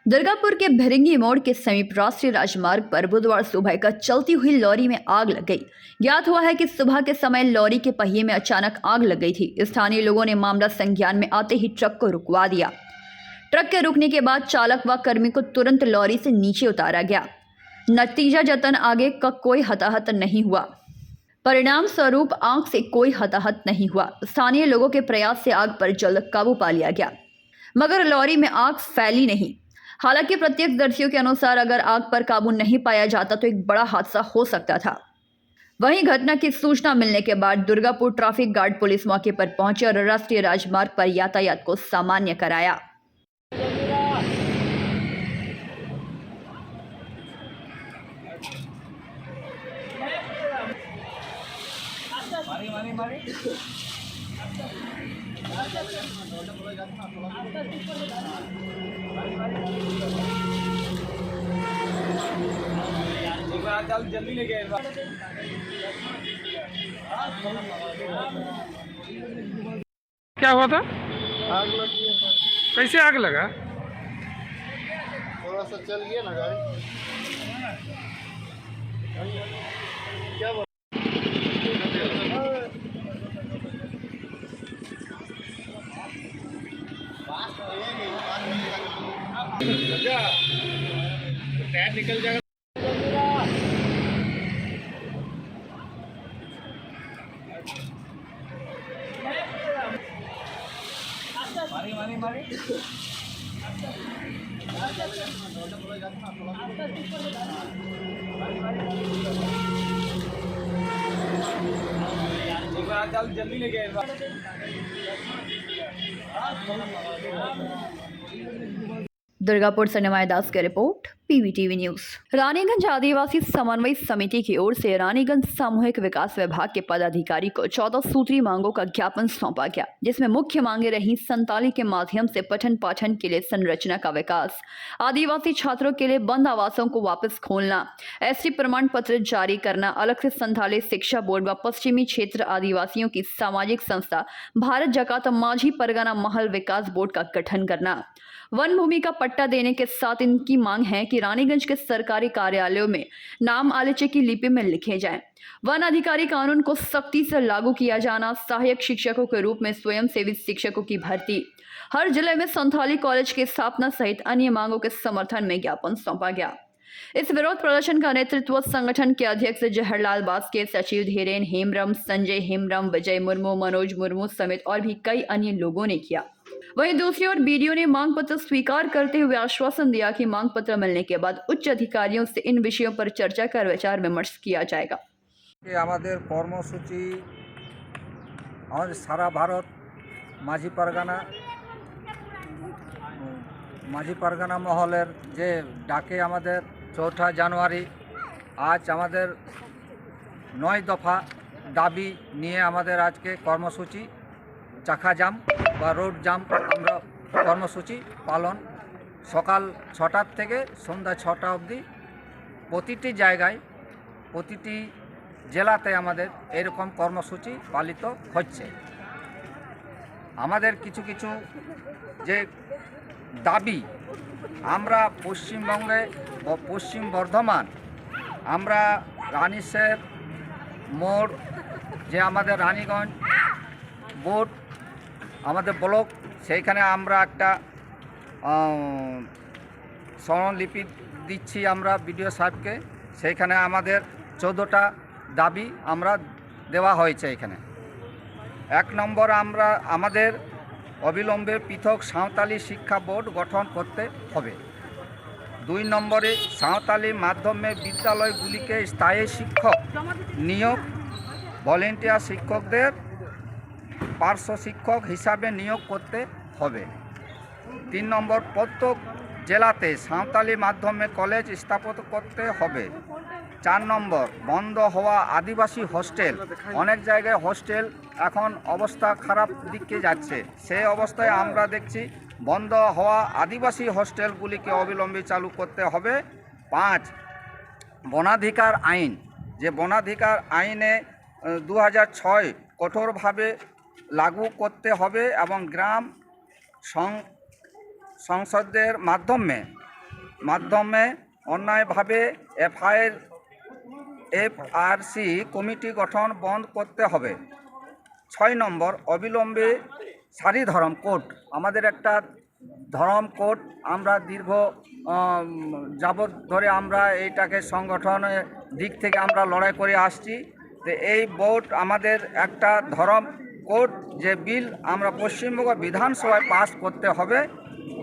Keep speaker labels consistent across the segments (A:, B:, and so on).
A: दुर्गापुर के भिरंगी मोड़ के समीप राष्ट्रीय राजमार्ग पर बुधवार सुबह का चलती हुई लॉरी में आग लग गई। ज्ञात हुआ है कि सुबह के समय लॉरी के पहिए में अचानक आग लग गई थी। स्थानीय लोगों ने मामला संज्ञान में आते ही ट्रक को रुकवा दिया। ट्रक के रुकने के बाद चालक व कर्मी को तुरंत लॉरी से नीचे उतारा गया। नतीजा जतन आगे का कोई हताहत नहीं हुआ। परिणाम स्वरूप आग से कोई हताहत नहीं हुआ। स्थानीय लोगों के प्रयास से आग पर जल्द काबू पा लिया गया, मगर लॉरी में आग फैली नहीं। हालांकि प्रत्यक्षदर्शियों के अनुसार अगर आग पर काबू नहीं पाया जाता तो एक बड़ा हादसा हो सकता था। वहीं घटना की सूचना मिलने के बाद दुर्गापुर ट्रैफिक गार्ड पुलिस मौके पर पहुंचे और राष्ट्रीय राजमार्ग पर यातायात को सामान्य कराया।
B: जल्दी लेके
C: क्या हुआ था?
B: आग लगी है।
C: कैसे आग लगा?
B: थोड़ा सा चल गया ना गाड़ी। क्या बोल टायर निकल जाएगा। मारी जल्दी लेके
A: दुर्गापुर से निमाय दास की रिपोर्ट, पीवीटीवी न्यूज। रानीगंज आदिवासी समन्वय समिति की ओर से रानीगंज सामूहिक विकास विभाग के पदाधिकारी को 14 सूत्री मांगों का ज्ञापन सौंपा गया, जिसमें मुख्य मांगे रही संताली के माध्यम से पठन पाठन के लिए संरचना का विकास, आदिवासी छात्रों के लिए बंद आवासों को वापस खोलना, एसटी प्रमाण पत्र जारी करना, अलग से संथाली शिक्षा बोर्ड व पश्चिमी क्षेत्र आदिवासियों की सामाजिक संस्था भारत जकात माझी परगना महल विकास बोर्ड का गठन करना। वन भूमि का पट्टा देने के साथ इनकी मांग है कि रानीगंज के सरकारी कार्यालयों में नाम आलिचे की लिपि में लिखे जाएं। वन अधिकारी कानून को सख्ती से लागू किया जाना, सहायक शिक्षकों के रूप में स्वयंसेवी शिक्षकों की भर्ती, हर जिले में संथाली कॉलेज की स्थापना सहित अन्य मांगों के समर्थन में ज्ञापन सौंपा गया। इस विरोध प्रदर्शन का नेतृत्व संगठन के अध्यक्ष जहरलाल बास्के, सचिव धीरेन हेमरम, संजय हेमरम, विजय मुर्मू, मनोज मुर्मू समेत और भी कई अन्य लोगों ने किया। वहीं दूसरी ओर बीडीओ ने मांग पत्र स्वीकार करते हुए आश्वासन दिया कि मांग पत्र मिलने के बाद उच्च अधिकारियों से इन विषयों पर चर्चा कर विचार विमर्श किया जाएगा।
D: আমাদের কর্মসূচি আমাদের সারা ভারত মাঝি পারগানা মহলের যে ডাকে আমাদের 4 জানুয়ারি আজ আমাদের 9 দফা দাবি নিয়ে আমাদের আজকে কর্মসূচি চাকা জাম বা রোড জাম আমরা কর্মসূচি পালন সকাল 6টা থেকে সন্ধ্যা 6টা অবধি প্রতিটি জায়গায় প্রতিটি জেলাতে আমাদের এরকম কর্মসূচি পালিত হচ্ছে। আমাদের কিছু কিছু যে দাবি আমরা পশ্চিমবঙ্গে পশ্চিম বর্ধমান আমরা রানীশের মোড় যে আমাদের রানীগঞ্জ বোর্ড আমাদের ব্লক সেইখানে আমরা একটা স্মরণলিপি দিচ্ছি আমরা বিডিও সাহেবকে। সেইখানে আমাদের 14টা দাবি আমরা দেওয়া হয়েছে। এখানে 1 নম্বর আমরা আমাদের অবিলম্বে পৃথক সাঁওতালি শিক্ষা বোর্ড গঠন করতে হবে। 2 নম্বরে সাঁওতালি মাধ্যমে বিদ্যালয়গুলিকে স্থায়ী শিক্ষক নিয়োগ, ভলেন্টিয়ার শিক্ষকদের পার্শ্ব শিক্ষক হিসাবে নিয়োগ করতে হবে। 3 নম্বর প্রত্যেক জেলাতে সাঁওতালি মাধ্যমে কলেজ স্থাপন করতে হবে। 4 নম্বর বন্ধ হওয়া আদিবাসী হোস্টেল, অনেক জায়গায় হোস্টেল এখন অবস্থা খারাপ দিকে যাচ্ছে, সেই অবস্থায় আমরা দেখছি বন্ধ হওয়া আদিবাসী হোস্টেলগুলিকে অবিলম্বে চালু করতে হবে। 5 বনাধিকার আইন, যে বনাধিকার আইনে 2006 কঠোরভাবে লাগু করতে হবে এবং গ্রাম সংসদের মাধ্যমে মাধ্যমে অন্যায়ভাবে এফআরসি কমিটি গঠন বন্ধ করতে হবে। 6 নম্বর, অবিলম্বে সারি ধর্ম কোড, আমাদের একটা ধর্ম কোড আমরা দীর্ঘ যাবৎ ধরে আমরা এইটাকে সংগঠনের দিক থেকে আমরা লড়াই করে আসছি। তো এই বোর্ড আমাদের একটা ধর্ম কোড যে বিল আমরা পশ্চিমবঙ্গ বিধানসভায় পাস করতে হবে।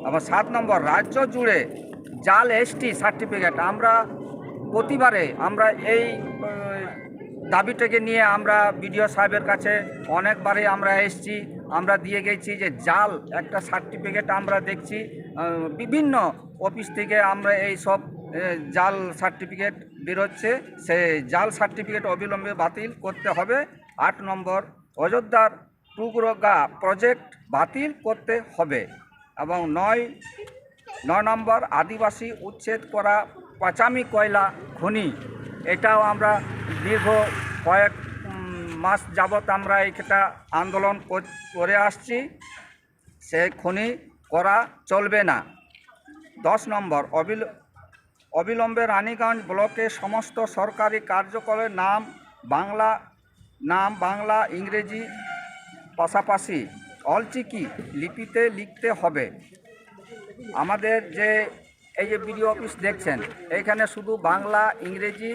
D: আবার 7 নম্বর, রাজ্য জুড়ে জাল এসটি সার্টিফিকেট, আমরা প্রতিবারে আমরা এই দাবিটাকে নিয়ে আমরা বিডিও সাহেবের কাছে অনেকবারই আমরা এসেছি, আমরা দিয়ে গেছি যে জাল একটা সার্টিফিকেট আমরা দেখছি বিভিন্ন অফিস থেকে আমরা এই সব জাল সার্টিফিকেট বেরোচ্ছে, সে জাল সার্টিফিকেট অবিলম্বে বাতিল করতে হবে। 8 নম্বর, অযোধ্যার টুকরোগা প্রজেক্ট বাতিল করতে হবে। এবং 9 নম্বর, আদিবাসী উচ্ছেদ করা পাচামি কয়লা খনি, এটাও আমরা দীর্ঘ কয়েক মাস যাবৎ আমরা এটা আন্দোলন করে আসছি, সে খনি করা চলবে না। 10 নম্বর, অবিলম্বে রানীগঞ্জ ব্লকে সমস্ত সরকারি কার্যকরের নাম বাংলা ইংরেজি পাশাপাশি অলচিকি লিপিতে লিখতে হবে। আমাদের যে এই যে বিডিও অফিস দেখছেন, এইখানে শুধু বাংলা ইংরেজি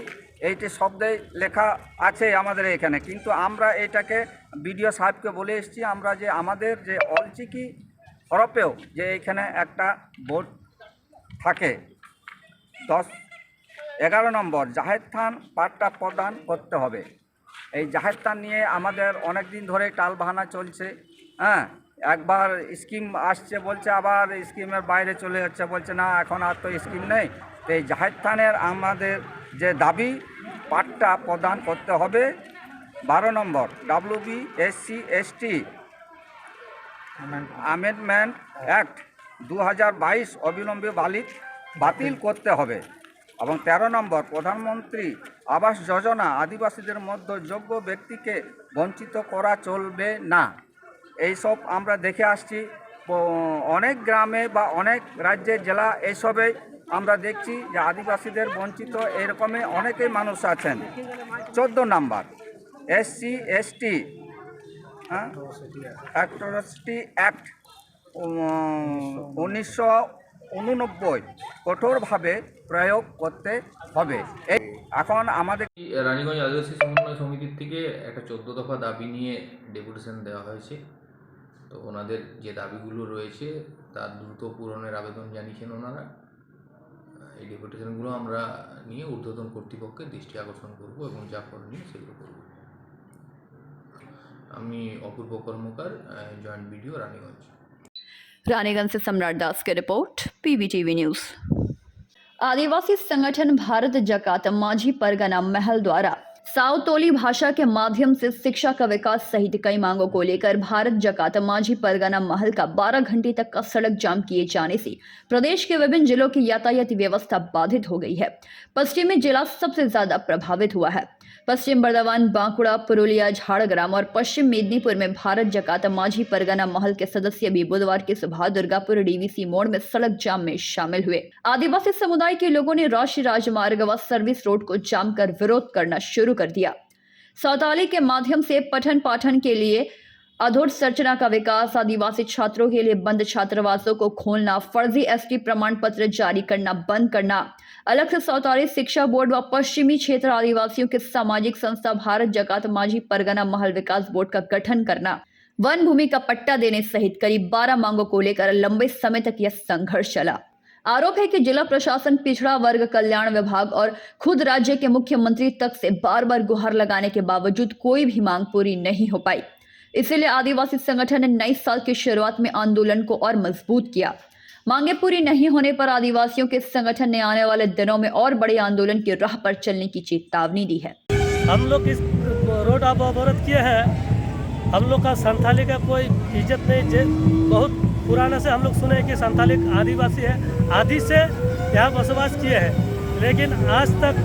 D: এইটি শব্দে লেখা আছে আমাদের এখানে, কিন্তু আমরা এটাকে বিডিও সাহেবকে বলে এসেছি আমরা যে আমাদের যে অলচিকি হরফেও যে এখানে একটা বোর্ড থাকে। 11 নম্বর, জাহের থান পাট্টা প্রদান করতে হবে। এই জাহের থান নিয়ে আমাদের অনেক দিন ধরে টালবাহানা চলছে। হ্যাঁ, একবার স্কিম আসছে বলছে, আবার স্কিমের বাইরে চলে যাচ্ছে, বলছে না এখন আর তো স্কিম নেই। তো এই জাহের থানের আমাদের যে দাবি পাট্টা প্রদান করতে হবে। 12 নম্বর, WBSC/ST অ্যামেন্ডমেন্ট অ্যাক্ট 2022 অবিলম্বে বাতিল করতে হবে। এবং 13 নম্বর, প্রধানমন্ত্রী আবাস যোজনা আদিবাসীদের মধ্যে যোগ্য ব্যক্তিকে বঞ্চিত করা চলবে না। এইসব আমরা দেখে আসছি অনেক গ্রামে বা অনেক রাজ্যে জেলা এইসবে আমরা দেখছি যে আদিবাসীদের বঞ্চিত এরকমই অনেকেই মানুষ আছেন। 14 নম্বর, SC/ST অ্যাট্রসিটি অ্যাক্ট 1989 কঠোরভাবে প্রয়োগ করতে হবে। এখন আমাদের
E: রানীগঞ্জ আদিবাসী সমন্বয় সমিতির থেকে একটা 14 দফা দাবি নিয়ে ডেপুটেশন দেওয়া হয়েছে। তো ওনাদের যে দাবিগুলো রয়েছে তার দ্রুত পূরণের আবেদন জানিয়েছেন ওনারা। এই ডেপুটেশনগুলো আমরা নিয়ে ঊর্ধ্বতন কর্তৃপক্ষের দৃষ্টি আকর্ষণ করব এবং যা করণীয় সেগুলো করব। আমি অপূর্ব কর্মকার, জয়েন্ট বিডিও রানীগঞ্জ।
A: रानीगंज से सम्राट दास की रिपोर्ट, PBTV न्यूज। आदिवासी संगठन भारत जकात माझी परगना महल द्वारा सावतोली भाषा के माध्यम से शिक्षा का विकास सहित कई मांगों को लेकर भारत जकात माझी परगना महल का 12 घंटे तक का सड़क जाम किए जाने से प्रदेश के विभिन्न जिलों की यातायात व्यवस्था बाधित हो गई है। पश्चिमी जिला सबसे ज्यादा प्रभावित हुआ है। पश्चिम बर्धमान, बांकुड़ा, पुरुलिया, झाड़ग्राम और पश्चिम मेदिनीपुर में भारत जकात माझी परगना महल के सदस्य भी बुधवार की सुबह दुर्गापुर DVC मोड़ में सड़क जाम में शामिल हुए। आदिवासी समुदाय के लोगों ने राष्ट्रीय राजमार्ग व सर्विस रोड को जाम कर विरोध करना शुरू कर दिया। सौताली के माध्यम से पठन पाठन के लिए अधोसंरचना का विकास, आदिवासी छात्रों के लिए बंद छात्रावासों को खोलना, फर्जी ST प्रमाण पत्र जारी करना बंद करना, अलग से सौताली शिक्षा बोर्ड व पश्चिमी क्षेत्र आदिवासियों के सामाजिक संस्था भारत जकात माझी परगना महल विकास बोर्ड का गठन करना, वन भूमि का पट्टा देने सहित करीब 12 मांगों को लेकर लंबे समय तक यह संघर्ष चला। आरोप है कि जिला प्रशासन, पिछड़ा वर्ग कल्याण विभाग और खुद राज्य के मुख्यमंत्री तक से बार बार गुहार लगाने के बावजूद कोई भी मांग पूरी नहीं हो पाई। इसीलिए आदिवासी संगठन ने नए साल की शुरुआत में आंदोलन को और मजबूत किया। मांगे पूरी नहीं होने पर आदिवासियों के संगठन ने आने वाले दिनों में और बड़े आंदोलन की राह पर चलने की चेतावनी दी है।
F: हम लोग इस रोड अवरोध किए हैं। हम लोग का संथाली का कोई इज्जत नहीं। बहुत पुराने से हम लोग सुने कि संथाली आदिवासी है, आदि से यहाँ बसवास किए हैं, लेकिन आज तक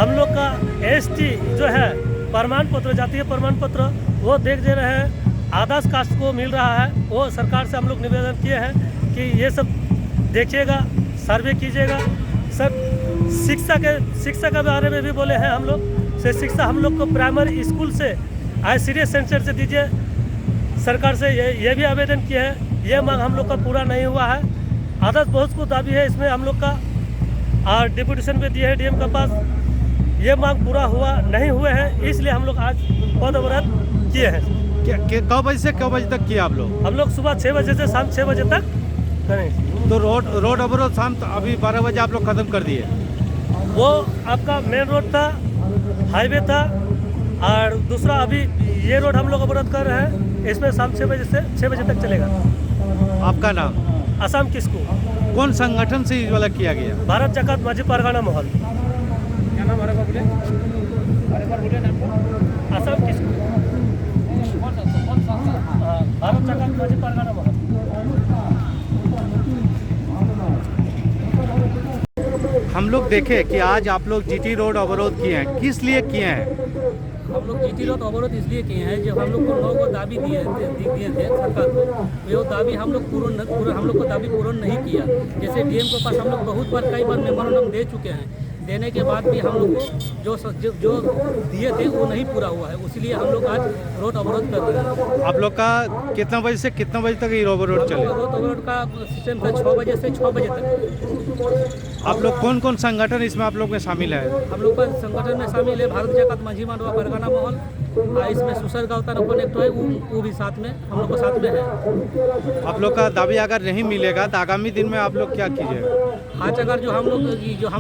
F: हम लोग का ST जो है प्रमाण पत्र, जातीय प्रमाण पत्र वो देख दे रहे हैं। आदास कास्ट को मिल रहा है। वो सरकार से हम लोग निवेदन किए हैं कि ये सब देखिएगा, सर्वे कीजिएगा। सर शिक्षा के बारे में भी बोले हैं हम लोग से, शिक्षा हम लोग को प्राइमरी स्कूल से ICDS सेंटर से दीजिए। सरकार से ये भी आवेदन किया है, ये मांग हम लोग का पूरा नहीं हुआ है। आदर्श बहुत कुछ दाबी है इसमें हम लोग का, और डिप्यूटेशन भी दिए है DM के पास, ये मांग पूरा हुआ नहीं हुए हैं, इसलिए हम लोग आज पद अवरोध किए हैं।
G: कब बजे से कब बजे तक किया आप लोग?
F: हम लोग सुबह 6 बजे से शाम 6 बजे तक करें।
G: तो रोड अवरोध शाम अभी 12 बजे आप लोग खत्म कर दिए?
F: वो आपका मेन रोड था, हाईवे था, और दूसरा अभी ये रोड हम लोग अवरोध कर रहे हैं। इसमें शाम 6 बजे से 6 बजे तक चलेगा।
G: आपका नाम?
F: आसाम किसको?
G: कौन संगठन से इस वाला किया गया?
F: भारत जाकात माझी परगना महल।
B: क्या नाम हमारे बोले? अरे बार बोले नाम।
F: आसाम किसको? भारत जाकात माझी परगना महल।
G: हम लोग देखे कि आज आप लोग GT रोड अवरोध किए हैं, किस लिए किए हैं?
H: हम लोग GT रोड अवरोध इसलिए किए हैं, जब हम लोग को लोगों को दाबी दिए थे सरकार को, वो दाबी हम लोग हम लोग को दाबी पूर्ण नहीं किया। जैसे DM के पास हम लोग बहुत बार कई बार मेमोरेंडम दे चुके हैं, देने के बाद भी हम लोग को जो दिए थे वो नहीं पूरा हुआ है, इसलिए हम लोग आज रोड अवरोध कर रहे हैं।
G: आप लोग का कितना बजे से कितना बजे तक ये रोड अवरोध चले?
H: रोड अवरोध का सिस्टम था 6 बजे से 6 बजे तक।
G: आप लोग कौन कौन संगठन इसमें आप लोग में शामिल है?
H: हम लोग का संगठन में शामिल है भारत जाकात माझी मांडवा परगना महल, इसमें सुसर गाँव कनेक्ट है, वो भी साथ में हम लोग को साथ में है।
G: आप लोग का दाबी अगर नहीं मिलेगा तो आगामी दिन में आप लोग क्या कीजिएगा?
H: आज अगर जो हम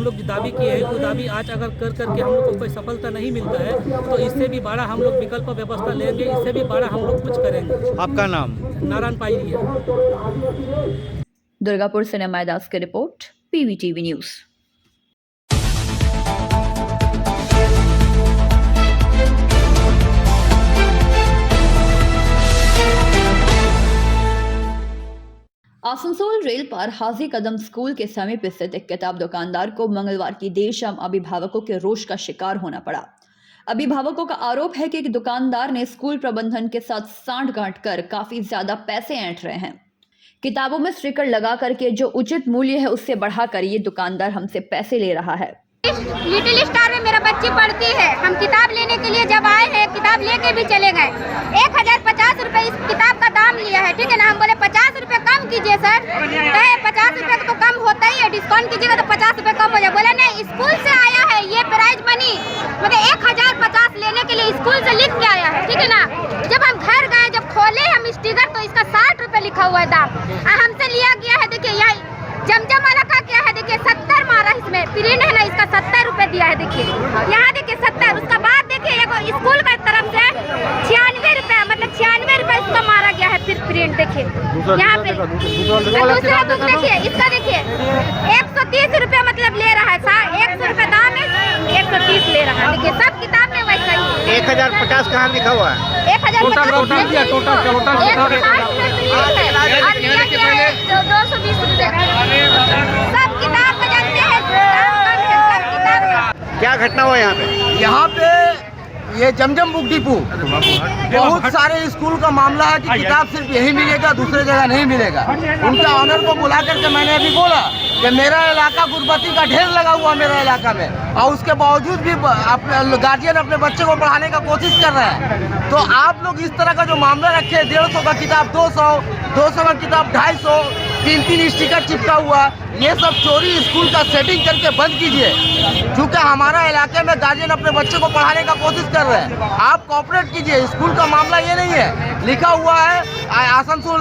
H: लोग दाबी किए हैं, वो दाबी आज अगर करके हम लोग को कोई सफलता नहीं मिलता है, तो इससे भी बड़ा हम लोग विकल्प व्यवस्था लेंगे, इससे भी बड़ा हम लोग कुछ करेंगे।
G: आपका नाम?
H: नारायण पाई है।
A: दुर्गापुर से नमाय दास की report, PVTV news. Asansol rail पर हाजी कदम स्कूल के समीप स्थित एक किताब दुकानदार को मंगलवार की देर शाम अभिभावकों के रोष का शिकार होना पड़ा। अभिभावकों का आरोप है कि एक दुकानदार ने स्कूल प्रबंधन के साथ सांठ-गांठ कर काफी ज्यादा पैसे ऐंठ रहे हैं। किताबों में स्टिकर लगा करके जो उचित मूल्य है उससे बढ़ाकर ये दुकानदार हमसे पैसे ले रहा है।
I: लिटिल स्टार में मेरा बच्ची पढ़ती है। हम किताब लेने के लिए जब आए हैं, किताब लेके भी चले गए। 1050 रुपए इस किताब का दाम लिया है, ठीक है ना। हम बोले 50 रुपए कम कीजिए सर, कहे 50 रुपए तो कम होता ही है, डिस्काउंट कीजिएगा तो 50 रुपए कम हो जाए। बोले नहीं, स्कूल से आया है ये प्राइज मनी, मतलब 1050 लेने के लिए स्कूल से लिख के आया है, ठीक है ना। जब हम घर गए, जब खोले हम स्टिकर, तो इसका 60 रुपए लिखा हुआ है दाम, हमसे लिया गया है। देखिए यहाँ जमजम वाला का क्या है, देखिए 70 मारा इसमें प्रिंट है ना, इसका 70 रुपए दिया है। देखिए यहाँ देखिए 70, उसका बाद देखिए एगो स्कूल का तरफ से 96 रुपए, मतलब 96 रुपए इसका मारा गया है। फिर प्रिंट देखिए यहाँ पे दूसरा बुक देखिए, इसका देखिए 130 रुपए मतलब ले रहा है, 100 रुपए दाम है, 130 ले रहा है। देखिए सब किताब में वैसा ही
B: 1050 कहाँ लिखा हुआ है?
I: 1050 220 रुपए सब किताब में जानते हैं, सब किताब में।
B: क्या घटना हुआ यहाँ पे?
J: यहाँ पे ये जमजम बुक डिपो बहुत सारे स्कूल का मामला है कि किताब सिर्फ यही मिलेगा, दूसरे जगह नहीं मिलेगा। उनके ऑनर को बुला करके मैंने अभी बोला कि मेरा इलाका गुरबती का ढेर लगा हुआ मेरा इलाका में, और उसके बावजूद भी गार्जियन अपने बच्चे को पढ़ाने का कोशिश कर रहे हैं। तो आप लोग इस तरह का जो मामला रखे, 150 का किताब 200 का किताब 250, 3 स्टिकर चिपका हुआ, ये सब चोरी स्कूल का सेटिंग करके बंद कीजिए। क्योंकि हमारा इलाके में गार्जियन अपने बच्चे को पढ़ाने का कोशिश कर रहे हैं, आप कोऑपरेट कीजिए। स्कूल का मामला ये नहीं है, लिखा हुआ है आसनसोल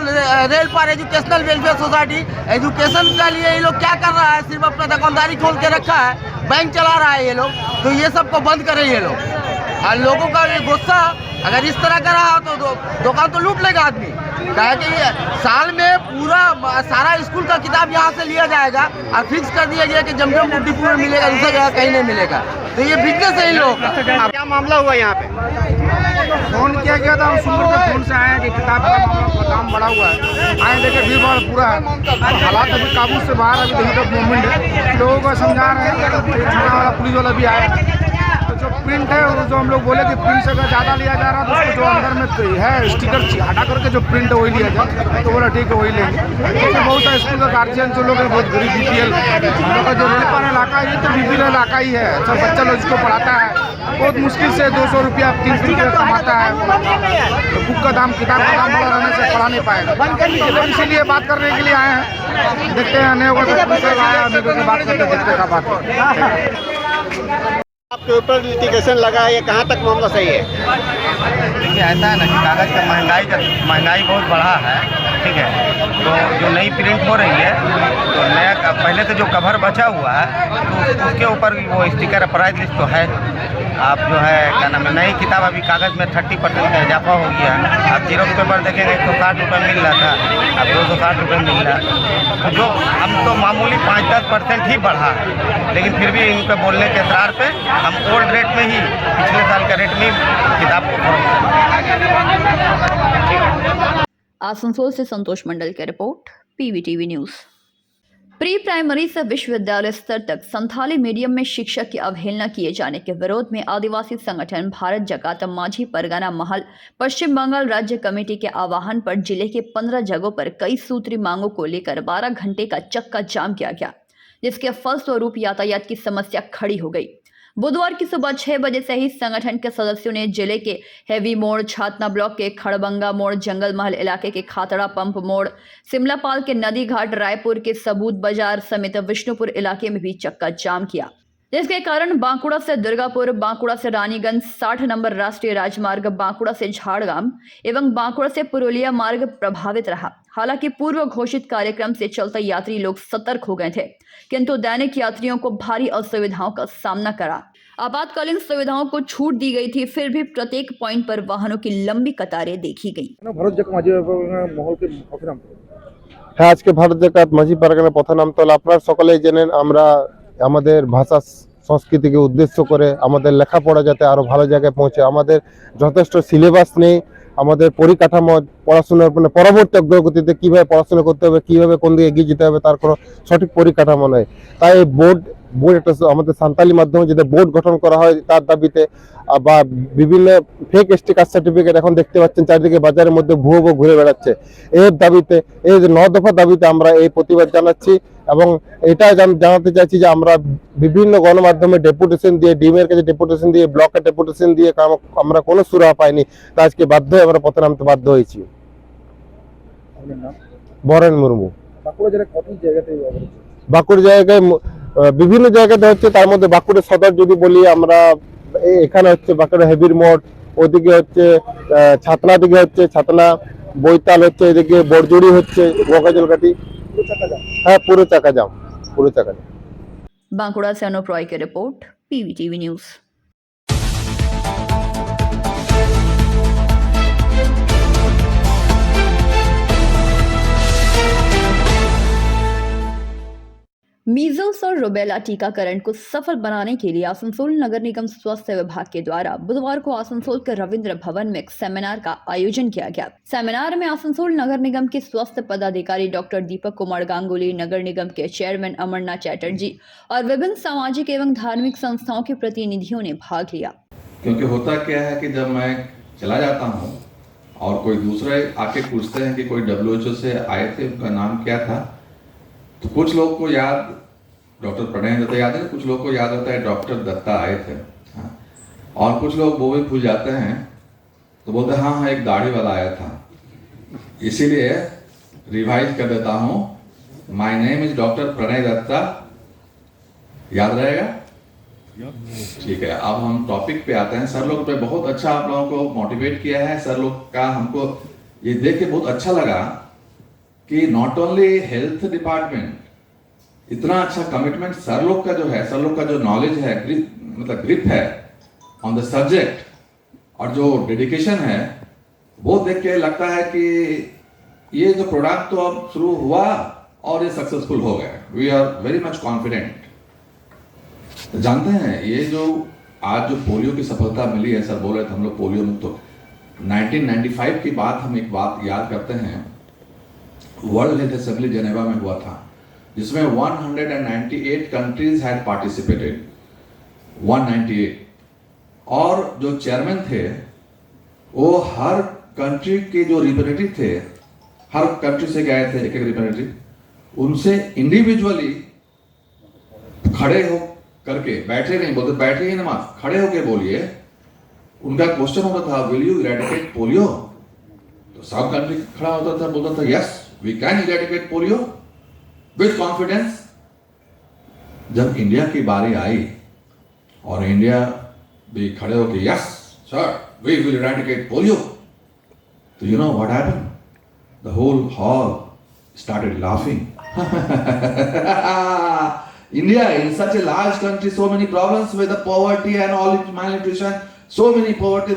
J: रेल पर एजुकेशनल वेलफेयर सोसाइटी। एजुकेशन के लिए ये लोग क्या कर रहा है, सिर्फ अपना दुकानदारी खोल के रखा है, बैंक चला रहा है ये लोग। तो ये सबको बंद करें ये लोग। और लोगों का ये गुस्सा अगर इस तरह का रहा तो दुकान तो लूट लेगा आदमी। कहे कि साल में पूरा सारा स्कूल का किताब यहाँ से लिया जाएगा और फिक्स कर दिया गया कि जमजम बुक डिपो में मिलेगा, दूसरी जगह कहीं नहीं मिलेगा। तो ये बिजनेस है इन लोगों का।
B: क्या मामला हुआ यहाँ पे?
C: फोन किया गया था, सुनकर के फोन से आया कि किताब का मामला दाम बढ़ा हुआ है। आए देखे भीड़ भाड़ पूरा है, हालात अभी काबू से बाहर, अभी देखिए मूवमेंट है। लोगों को समझा रहे हैं, थाना वाला पुलिस वाला भी आया, तो जो प्रिंट है, और जो हम लोग बोले कि प्रिंट से अगर ज़्यादा लिया जा रहा है तो उसको जो अंदर में है स्टिकर हटा करके जो प्रिंट है वही लिया जाए, तो बोला ठीक है वही लेंगे। तो बहुत सारे स्कूल का गार्जियन जो लोग हैं बहुत गरीब BPL, हम लोग का जो रेलपान इलाका है ये तो BPL इलाका ही है। सब बच्चा लोग इसको पढ़ाता है, बहुत मुश्किल से 200 रुपया 300 रुपया कमाता है, तो बुक का दाम किताब का दाम बड़ा रहने से पढ़ा नहीं पाएगा। तो इसीलिए बात करने के लिए आए हैं, देखते हैं नहीं होगा तो आया बात करते देखते का बात।
J: आपके ऊपर लिटिगेशन लगा है, ये कहाँ तक मामला सही है?
K: देखिए ऐसा है ना कि कागज़ का महंगाई बहुत बढ़ा है, ठीक है। तो जो नई प्रिंट हो रही है तो नया पहले से जो कवर बचा हुआ है तो उसके ऊपर भी वो स्टिकर प्राइस लिस्ट तो है। आप जो है क्या नाम है, नई किताब अभी कागज़ में 30% का इजाफा हो गया है। आप जीरोक्स पेपर देखेंगे 160 रुपये मिल रहा था, अब 260 रुपये मिल रहा है। तो जो हम तो मामूली 5-10% ही बढ़ा है, लेकिन फिर भी इनके बोलने के आधार पे हम ओल्ड रेट में ही पिछले साल का रेट में किताब को
A: आसनसोल से संतोष मंडल की report, PVTV news. Pre primary से विश्वविद्यालय स्तर तक संथाली मीडियम में शिक्षा की अवहेलना किए जाने के विरोध में आदिवासी संगठन भारत जकातम माझी परगना महल पश्चिम बंगाल राज्य कमेटी के आह्वान पर जिले के 15 जगहों पर कई सूत्री मांगों को लेकर 12 घंटे का चक्का जाम किया गया, जिसके फलस्वरूप यातायात की समस्या खड़ी हो गई। बुधवार की सुबह 6 बजे से ही संगठन के सदस्यों ने जिले के हेवी मोड़, छातना ब्लॉक के खड़बंगा मोड़, जंगल महल इलाके के खातड़ा पंप मोड़, सिमलापाल के नदी घाट, रायपुर के सबूत बाजार समेत विष्णुपुर इलाके में भी चक्का जाम किया, जिसके कारण बांकुड़ा से दुर्गापुर, बांकुड़ा से रानीगंज 60 नंबर राष्ट्रीय राजमार्ग, बांकुड़ा से झाड़गाम एवं बांकुड़ा से पुरुलिया मार्ग प्रभावित रहा। हालांकि पूर्व घोषित कार्यक्रम से चलते यात्री लोग सतर्क हो गए थे, किंतु दैनिक यात्रियों को भारी असुविधाओं का सामना करा। आपातकालीन सुविधाओं को छूट दी गई थी, फिर भी प्रत्येक पॉइंट पर वाहनों की लंबी कतारें देखी गई।
L: হ্যাঁ, আজকে ভারত জাকাত মাঝি পারগানা পথনামতল আপনারা সকলেই জানেন, আমরা আমাদের ভাষা সংস্কৃতিকে উদ্দেশ্য করে আমাদের লেখাপড়া যাতে আরো ভালো জায়গায় পৌঁছে, আমাদের যথেষ্ট সিলেবাস নেই, আমাদের পরিকাঠামো পড়াশোনার মানে পরবর্তী অগ্রগতিতে কিভাবে পড়াশোনা করতে হবে, কিভাবে কোন দিকে এগিয়ে যেতে হবে তার কোনো সঠিক পরিকাঠামো নেই। তাই এই বোর্ড একটা আমাদের সান্তালি মাধ্যমে যদি বোর্ড গঠন করা হয় তার দাবিতে, বা বিভিন্ন ফেক এসটি কাস্ট সার্টিফিকেট এখন দেখতে পাচ্ছেন চারিদিকে বাজারের মধ্যে ভুয়ো ঘুরে বেড়াচ্ছে, এর দাবিতে এই যে 9 দফা দাবিতে আমরা এই প্রতিবাদ জানাচ্ছি। এবং এটা জানাতে চাইছি যে আমরা বিভিন্ন গণমাধ্যমে ডেপুটেশন দিয়ে, ডিমের কাছে ডেপুটেশন দিয়ে, ব্লকের ডেপুটেশন দিয়ে আমরা কোনো সুরাহা পাইনি, তা আজকে বাধ্য হয়ে আমরা পথে নামতে বাধ্য হয়েছি। বরেন মুর্মু। বাঁকুড়া জায়গায় বিভিন্ন জায়গাতে হচ্ছে, তার মধ্যে বাঁকুড়া সদর যদি বলি আমরা, এখানে হচ্ছে বাঁকুড়া হেবির মোড়, ওদিকে হচ্ছে ছাতনা, দিকে হচ্ছে ছাতনা, বৈতাল হচ্ছে, এদিকে বড়জুড়ি হচ্ছে, বগাজলকাটি, হ্যাঁ পুরো চাকা জাম, পুরো চাকা জাম।
A: बांकुड़ा से अनुप रॉय की रिपोर्ट, PVTV न्यूज़। मीजल्स और रुबेला टीकाकरण को सफल बनाने के लिए आसनसोल नगर निगम स्वास्थ्य विभाग के द्वारा बुधवार को आसनसोल के रविंद्र भवन में एक सेमिनार का आयोजन किया गया। सेमिनार में आसनसोल नगर निगम के स्वास्थ्य पदाधिकारी डॉक्टर दीपक कुमार गांगुली, नगर निगम के चेयरमैन अमरनाथ चैटर्जी और विभिन्न सामाजिक एवं धार्मिक संस्थाओं के प्रतिनिधियों ने भाग लिया।
M: क्योंकि होता क्या है कि जब मैं चला जाता हूँ और कोई दूसरे आके पूछते हैं कि कोई WHO से आए थे, उनका नाम क्या था, तो कुछ लोग को याद डॉक्टर प्रणय दत्ता याद है, कुछ लोग को याद होता है डॉक्टर दत्ता आए थे, हाँ। और कुछ लोग वो भी भूल जाते हैं, तो बोलते हैं हाँ एक दाढ़ी वाला आया था। इसीलिए रिवाइज कर देता हूँ, my name is doctor Pranay Datta, याद रहेगा? ठीक है, अब हम टॉपिक पे आते हैं। सर लोग पे बहुत अच्छा आप लोगों को मोटिवेट किया है। सर लोग का हमको ये देख के बहुत अच्छा लगा कि नॉट ओनली हेल्थ डिपार्टमेंट, इतना अच्छा कमिटमेंट सर लोग का जो है, सर लोग का जो नॉलेज है, ग्रिप है ऑन द सब्जेक्ट, और जो डेडिकेशन है, वो देख के लगता है कि ये जो प्रोडक्ट तो अब शुरू हुआ और ये सक्सेसफुल हो गया। We are very much confident. जानते हैं ये जो आज जो पोलियो की सफलता मिली है, सर बोल रहे थे हम लोग पोलियो मुक्त, तो 1995 की बात हम एक बात याद करते हैं, वर्ल्ड हेल्थ असेंबली जेनेवा में हुआ था, जिसमें 198 कंट्रीज हैड पार्टिसिपेटेड, 198, और जो चेयरमैन थे वो हर कंट्री के जो रिप्रेजेंटेटिव थे, हर कंट्री से गए थे एक एक रिप्रेजेंटेटिव, उनसे इंडिविजुअली खड़े हो करके, बैठे नहीं बोलते, बैठे ही ना मत, खड़े होके बोलिए। उनका क्वेश्चन होता था विल यू इरेडिकेट पोलियो, तो सब कंट्री खड़ा होता था, बोलता था yes we can eradicate polio with confidence. जब इंडिया की बारी आई और इंडिया भी खड़े होके yes sir we will eradicate polio, तो you know what happened, the whole hall started laughing. India is such a large country, so many problems with the poverty and all malnutrition, so many poverty,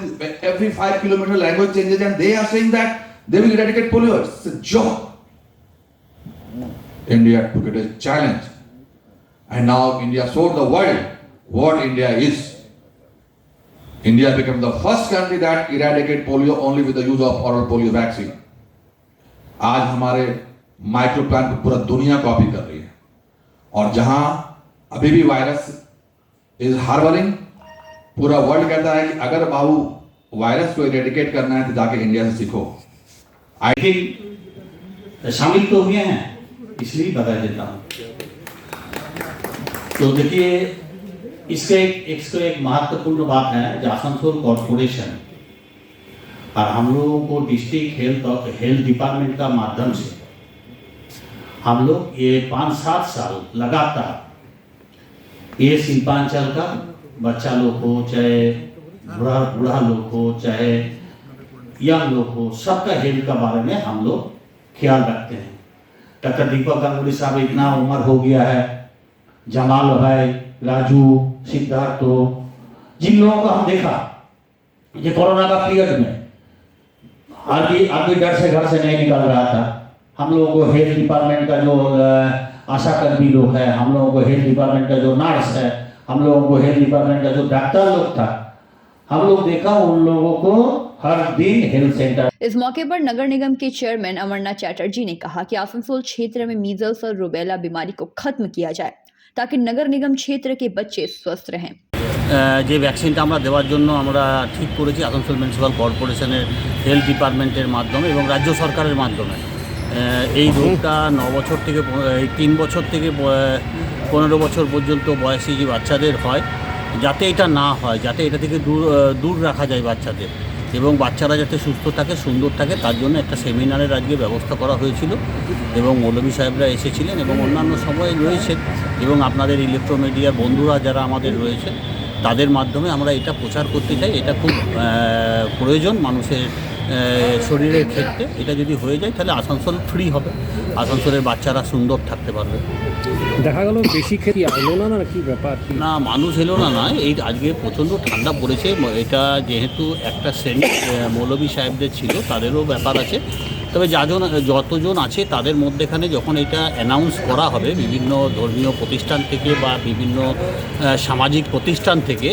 M: every 5 kilometer language changes and they are saying that they will eradicate polio. It's a joke. India took it as a challenge and now India showed the world what India is. India became the first country that eradicated polio only with the use of oral polio vaccine. आज हमारे micro plan को पूरा दुनिया copy कर रही है और जहां अभी भी वायरस इज हार्बरिंग, पूरा वर्ल्ड कहता है कि अगर बाबू वायरस को इरेडिकेट करना है तो जाके इंडिया से सीखो।
N: शामिल तो हुए हैं इसलिए बता देता हूं। तो देखिए इसके एक महत्वपूर्ण बात है कि आसनसोल कॉर्पोरेशन और हम लोगों को डिस्ट्रिक्ट हेल्थ डिपार्टमेंट का माध्यम से हम लोग ये 5-7 साल लगातार ये शिल्पांचल का बच्चा लोग हो, चाहे बूढ़ा लोग हो, चाहे यंग लोग हो, सबका हेल्थ का बारे में हम लोग ख्याल रखते हैं। डॉक्टर दीपक गांगुली साहब इतना उम्र हो गया है, जमाल भाई, राजू, सिद्धार्थ, जिन लोगों को हम देखा ये कोरोना का पीरियड में आदमी डर से घर से नहीं निकल रहा था। हम लोगों को हेल्थ डिपार्टमेंट का जो आशा कर्मी लोग है, हम लोगों को हेल्थ डिपार्टमेंट का जो नर्स है, हम लोगों को हेल्थ डिपार्टमेंट का जो डॉक्टर लोग था, हम लोग देखा उन लोगों को हर दिन हेल्थ सेंटर।
A: इस मौके पर नगर निगम के चेयरमैन अमरनाथ चैटर्जी ने कहा कि आसनसोल क्षेत्र में मीजल्स और रूबेला बीमारी को खत्म किया जाए ताकि नगर निगम क्षेत्र के बच्चे स्वस्थ रहें।
N: যে ভ্যাকসিনটা আমরা দেওয়ার জন্য আমরা ঠিক করেছি আসানসোল মিউনিসিপ্যাল কর্পোরেশনের হেলথ ডিপার্টমেন্টের মাধ্যমে এবং রাজ্য সরকারের মাধ্যমে। এই রোগটা 9 বছর থেকে 3 বছর থেকে 15 বছর পর্যন্ত বয়সী যে বাচ্চাদের হয়, যাতে এটা না হয়, যাতে এটা থেকে দূর রাখা যায় বাচ্চাদের এবং বাচ্চারা যাতে সুস্থ থাকে, সুন্দর থাকে, তার জন্য একটা সেমিনারের আজকে ব্যবস্থা করা হয়েছিল এবং মৌলভী সাহেবরা এসেছিলেন এবং অন্যান্য সময় রয়েছেন এবং আপনাদের ইলেকট্রোমিডিয়ার বন্ধুরা যারা আমাদের রয়েছে তাদের মাধ্যমে আমরা এটা প্রচার করতে চাই। এটা খুব প্রয়োজন মানুষের শরীরের ক্ষেত্রে। এটা যদি হয়ে যায় তাহলে আসানসোল ফ্রি হবে, আসানসোলের বাচ্চারা সুন্দর থাকতে পারবে।
B: দেখা গেল বেশি খেতে এলো না, না কি ব্যাপার? না,
N: মানুষ এলো না, এই আজকে প্রচণ্ড ঠান্ডা পড়েছে। এটা যেহেতু একটা শ্রেণী মৌলভী সাহেবদের ছিল, তাদেরও ব্যাপার আছে। তবে যতজন আছে তাদের মধ্যেখানে যখন এটা অ্যানাউন্স করা হবে বিভিন্ন ধর্মীয় প্রতিষ্ঠান থেকে বা বিভিন্ন সামাজিক প্রতিষ্ঠান থেকে,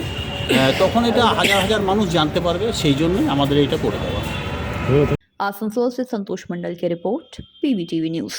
N: তখন এটা হাজার হাজার মানুষ জানতে পারবে, সেই জন্যই আমাদের এটা করে দেওয়া।
A: आसनसोल से संतोष मंडल की रिपोर्ट, PVTV न्यूज़।